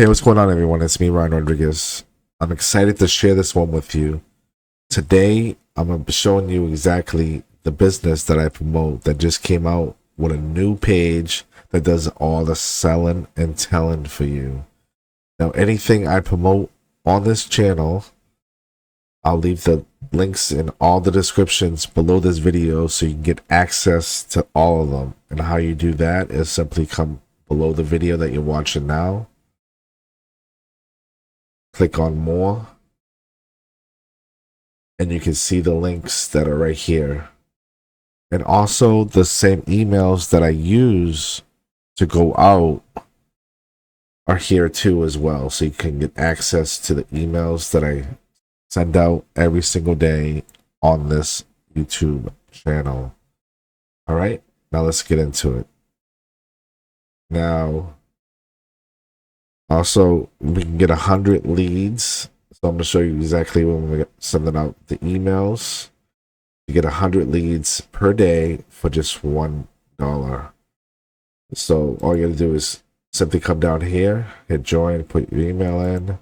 Hey, what's going on, everyone? It's me, Ryan Rodriguez. I'm excited to share this one with you. Today, I'm going to be showing you exactly the business that I promote that just came out with a new page that does all the selling and telling for you. Now, anything I promote on this channel, I'll leave the links in all the descriptions below this video so you can get access to all of them. And how you do that is simply come below the video that you're watching now. Click on more, and you can see the links that are right here. And also the same emails that I use to go out are here too as well. So you can get access to the emails that I send out every single day on this YouTube channel. All right, now let's get into it. Now, also, we can get 100 leads. So I'm going to show you exactly when we're sending out the emails. You get 100 leads per day for just $1. So all you got to do is simply come down here, hit join, put your email in,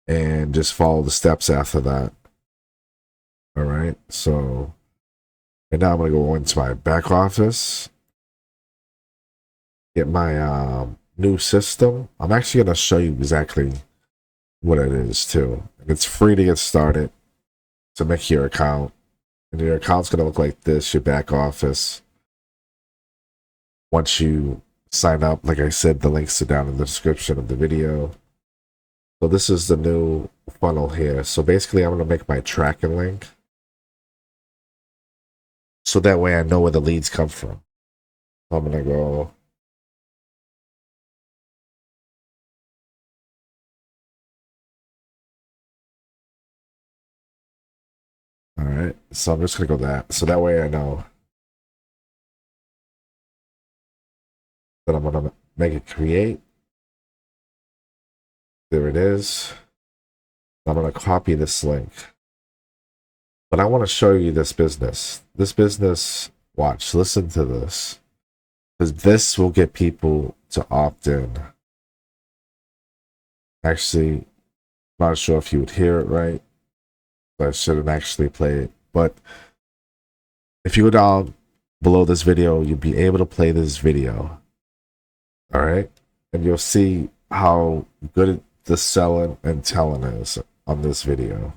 and just follow the steps after that. All right. So, and now I'm going to go into my back office, get my new system. I'm actually going to show you exactly what it is too. It's free to get started to make your account. And your account's going to look like this, your back office. Once you sign up, like I said, the links are down in the description of the video. So this is the new funnel here. So basically, I'm going to make my tracking link. So that way I know where the leads come from. I'm going to go. All right. So I'm just going to go that. So that way I know that I'm going to make it create. There it is. I'm going to copy this link. But I want to show you this business. This business, watch, listen to this. Because this will get people to opt in. Actually, not sure if you would hear it right. But I shouldn't actually play it. But if you go down below this video, you'll be able to play this video. All right? And you'll see how good the selling and telling is on this video.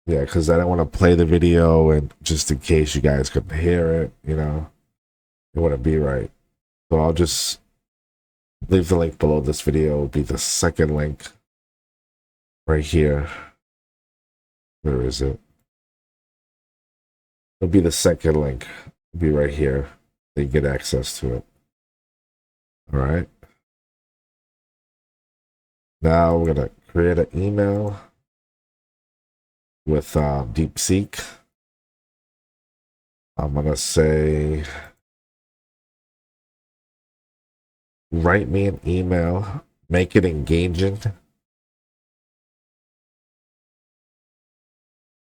Yeah, because I don't want to play the video and just in case you guys couldn't hear it, you know, it wouldn't be right. So I'll just leave the link below this video. It'll be the second link right here. Where is it? It'll be the second link. It'll be right here. So you get access to it. All right. Now we're going to create an email with DeepSeek. I'm going to say, write me an email, make it engaging,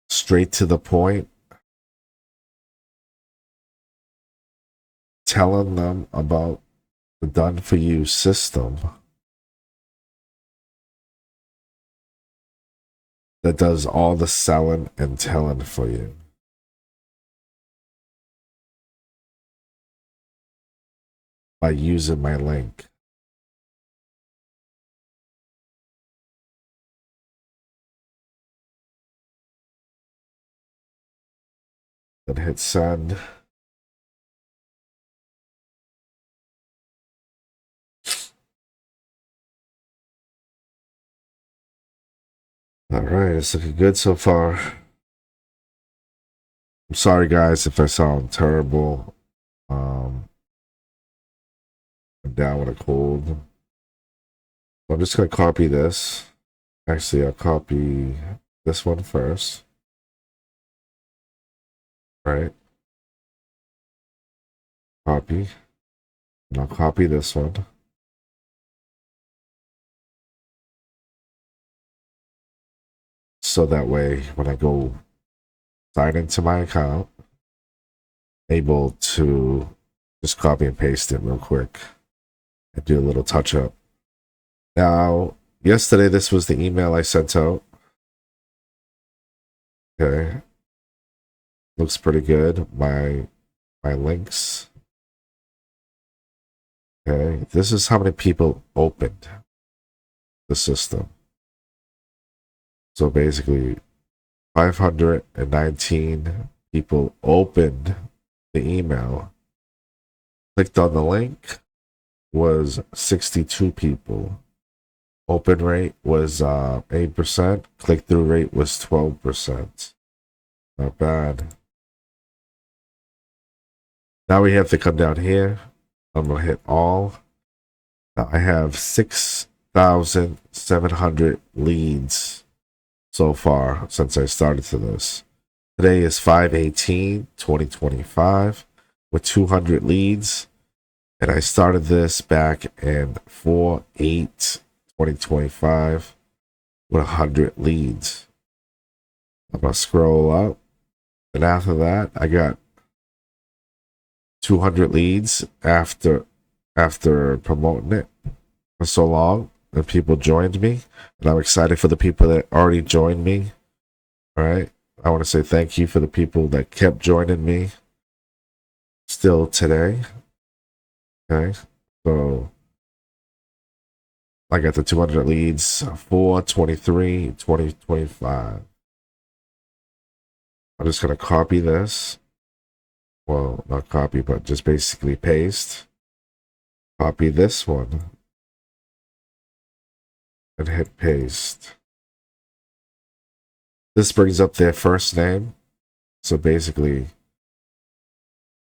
straight to the point, telling them about the done for you system that does all the selling and telling for you. By using my link. Then hit send. All right, it's looking good so far. I'm sorry, guys, if I sound terrible. I'm down with a cold. So I'm just going to copy this. Actually, I'll copy this one first. Right. Copy. And I'll copy this one. So that way, when I go sign into my account, able to just copy and paste it real quick. And do a little touch up. Now, yesterday, this was the email I sent out. Okay. Looks pretty good. My links. Okay. This is how many people opened the system. So basically, 519 people opened the email. Clicked on the link was 62 people. Open rate was 8%. Click-through rate was 12%. Not bad. Now we have to come down here. I'm going to hit all. Now I have 6,700 leads so far since I started to this. Today is 5/18/2025 with 200 leads. And I started this back in 4/8/2025 with 100 leads. I'm going to scroll up. And after that, I got 200 leads after promoting it for so long. And people joined me. And I'm excited for the people that already joined me. All right. I want to say thank you for the people that kept joining me still today. Okay. So I got the 200 leads, 4/23/2025. I'm just going to copy this. Well, not copy, but just basically paste. Copy this one. And hit paste. This brings up their first name. So basically,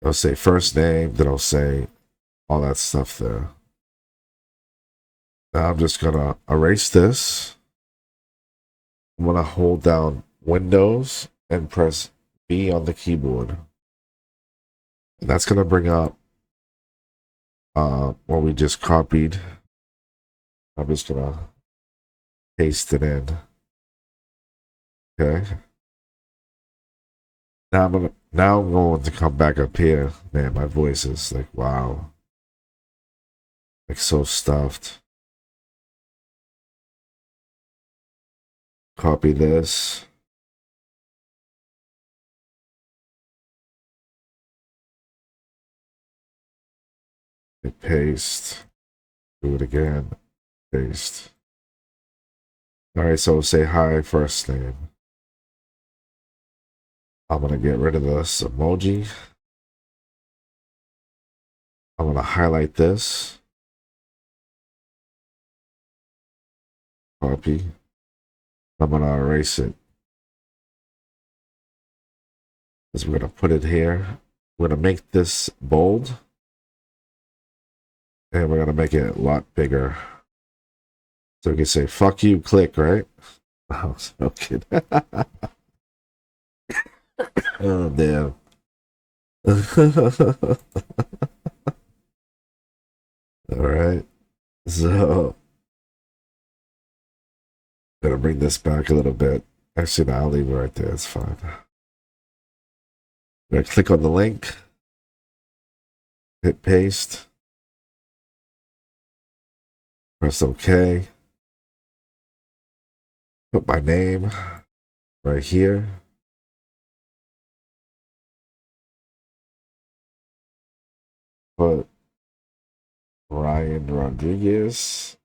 I'll say first name, then I'll say all that stuff there. Now I'm just going to erase this. I'm going to hold down Windows and press B on the keyboard. And that's going to bring up what we just copied. I'm just going to paste it in. Okay. Now I'm going to come back up here. Man, my voice is like, wow. Like so stuffed. Copy this. Hit paste. Do it again. Paste. Alright, so say hi first name. I'm going to get rid of this emoji. I'm going to highlight this. Copy. I'm going to erase it. Because we're going to put it here. We're going to make this bold. And we're going to make it a lot bigger. So we can say, fuck you, click, right? Oh, no kidding. Oh, damn. All right. So, gonna bring this back a little bit. Actually, no, I'll leave it right there. It's fine. Gonna click on the link. Hit paste. Press OK. Put my name right here. Put Ryan Rodriguez.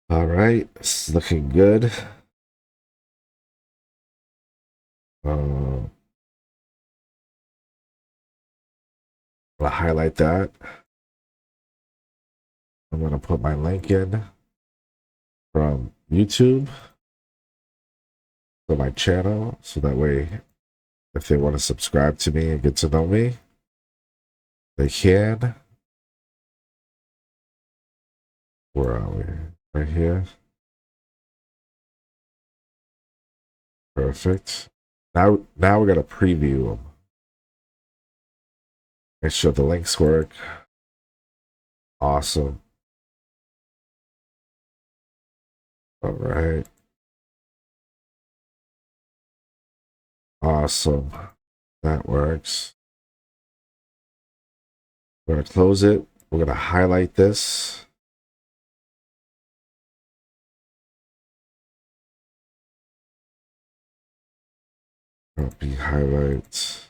All right, it's looking good. I'm gonna highlight that. I'm gonna put my link in from YouTube for my channel, so that way, if they want to subscribe to me and get to know me, they can. Where are we? Right here. Perfect. Now we're gonna preview them. Make sure the links work. Awesome. All right. Awesome. That works. We're going to close it. We're going to highlight this. Copy, highlight.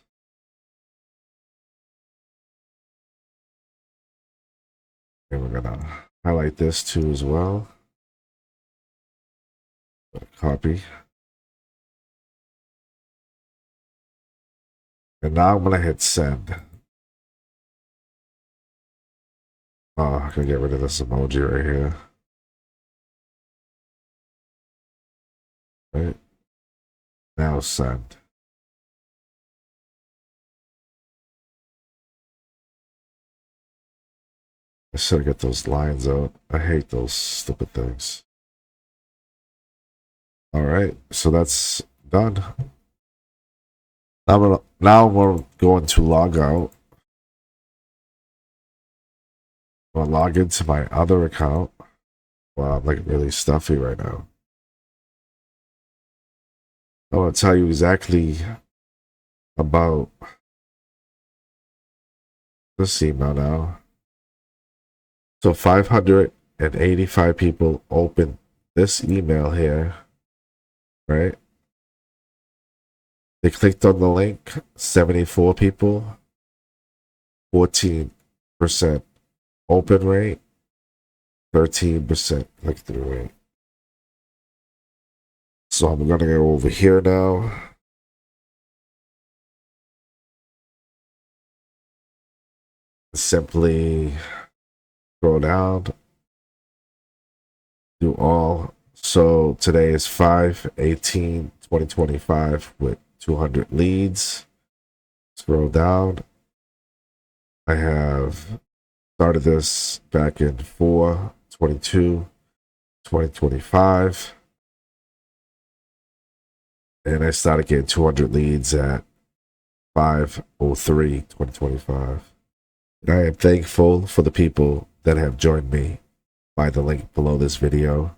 And we're going to highlight this too as well. Copy. And now I'm going to hit send. Oh, I can get rid of this emoji right here. Right. Now send. I should get those lines out. I hate those stupid things. All right, so that's done. Now we're going to log out. I'm gonna log into my other account. Wow, I'm like really stuffy right now. I want to tell you exactly about this email now. So 585 people opened this email here, right? They clicked on the link, 74 people, 14% open rate, 13% click-through rate. So I'm gonna go over here now. Simply scroll down, do all. So today is 5/18/2025 with 200 leads. Scroll down. I have started this back in 4/22/2025. And I started getting 200 leads at 5/03/2025. And I am thankful for the people that have joined me by the link below this video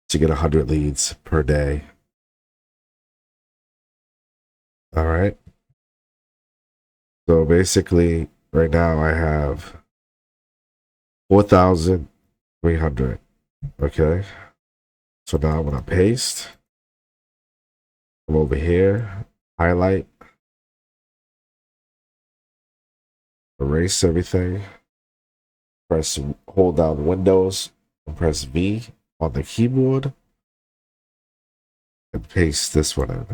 to get 100 leads per day. All right. So basically, right now I have 4,300. Okay. So now I'm going to paste. Come over here, highlight, erase everything. Press, hold down Windows and press V on the keyboard and paste this one in.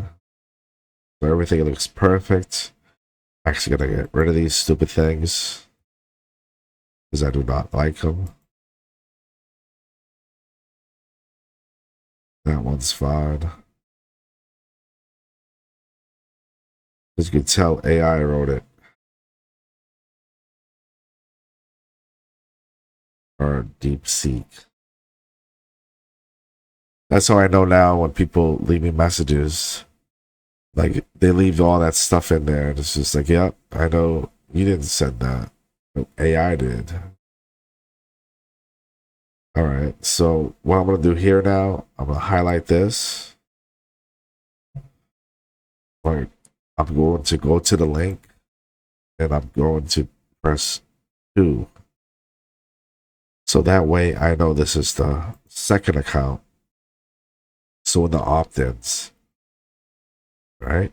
So everything looks perfect. Actually gonna get rid of these stupid things because I do not like them. That one's fine. As you can tell, AI wrote it. Or DeepSeek. That's how I know now when people leave me messages. Like, they leave all that stuff in there. And it's just like, yep, I know you didn't send that. AI did. All right. So what I'm going to do here now, I'm going to highlight this. I'm going to go to the link and I'm going to press 2. So that way I know this is the second account. So in the opt-ins, right?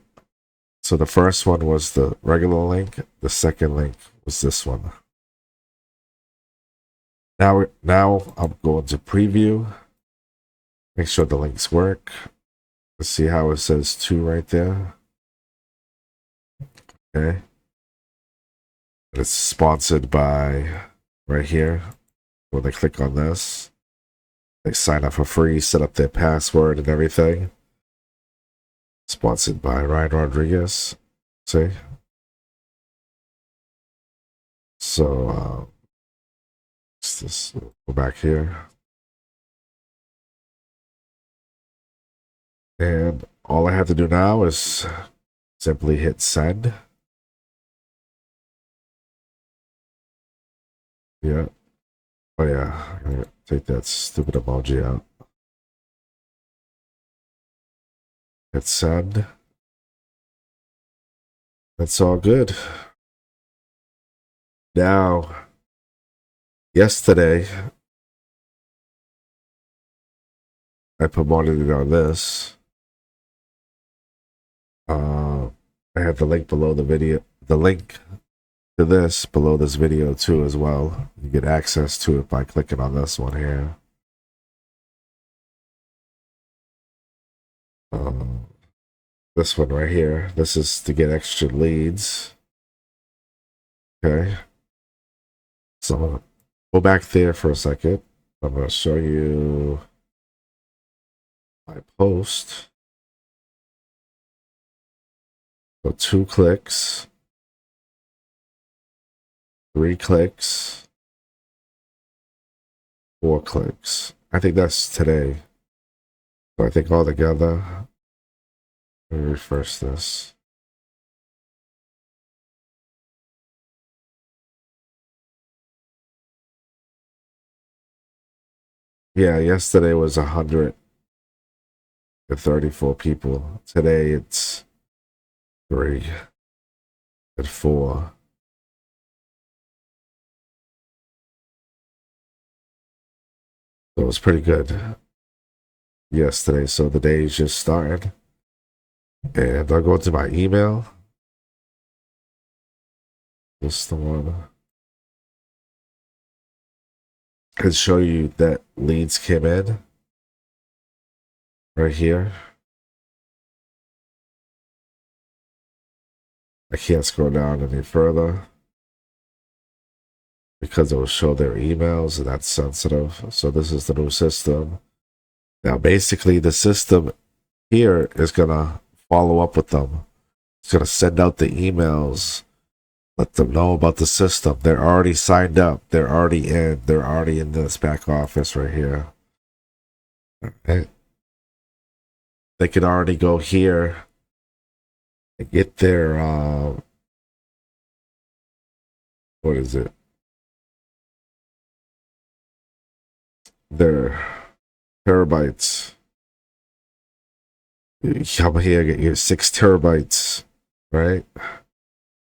So the first one was the regular link. The second link was this one. Now I'm going to preview. Make sure the links work. Let's see how it says 2 right there. Okay. And it's sponsored by right here. When they click on this, they sign up for free, set up their password and everything. Sponsored by Ryan Rodriguez. See? So, let's go back here. And all I have to do now is simply hit send. Yeah. Oh yeah, I'm gonna take that stupid emoji out. Hit send. That's all good. Now, yesterday, I promoted it on this. I have the link below the video, the link to this below this video too as well. You get access to it by clicking on this one here. This one right here. This is to get extra leads. Okay. So I'm gonna go back there for a second. I'm gonna show you my post. So 2 clicks, 3 clicks, 4 clicks. I think that's today. So I think all together, let me refresh this. Yeah, yesterday was 134 people. Today it's 3 and 4. So it was pretty good yesterday. So the day's just started. And I'll go into my email. This is the one. And show you that leads came in right here. I can't scroll down any further because it will show their emails and that's sensitive. So this is the new system. Now, basically, the system here is going to follow up with them. It's going to send out the emails, let them know about the system. They're already signed up. They're already in. They're already in this back office right here. Okay. They can already go here and get their, what is it? Their terabytes. You come here, get your 6 terabytes, right?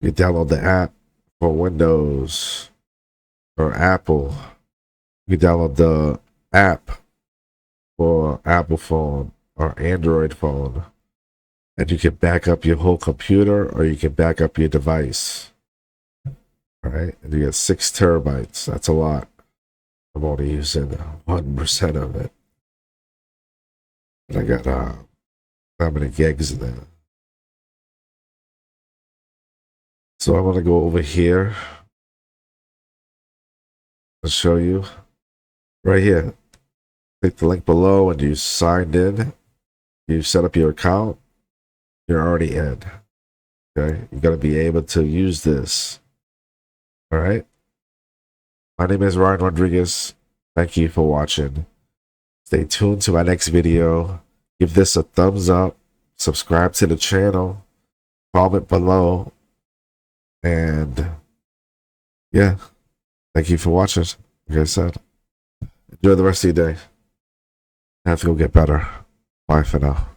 You download the app for Windows or Apple. You download the app for Apple phone or Android phone. And you can back up your whole computer or you can back up your device. All right? And you get 6 terabytes. That's a lot. I'm only using 1% of it. And I got how many gigs in there? So I'm gonna go over here and show you right here. Click the link below and you signed in. You set up your account. You're already in. Okay, you gotta be able to use this. All right. My name is Ryan Rodriguez. Thank you for watching. Stay tuned to my next video. Give this a thumbs up. Subscribe to the channel. Comment below. And yeah, thank you for watching. Like I said, enjoy the rest of your day. Have to go get better. Bye for now.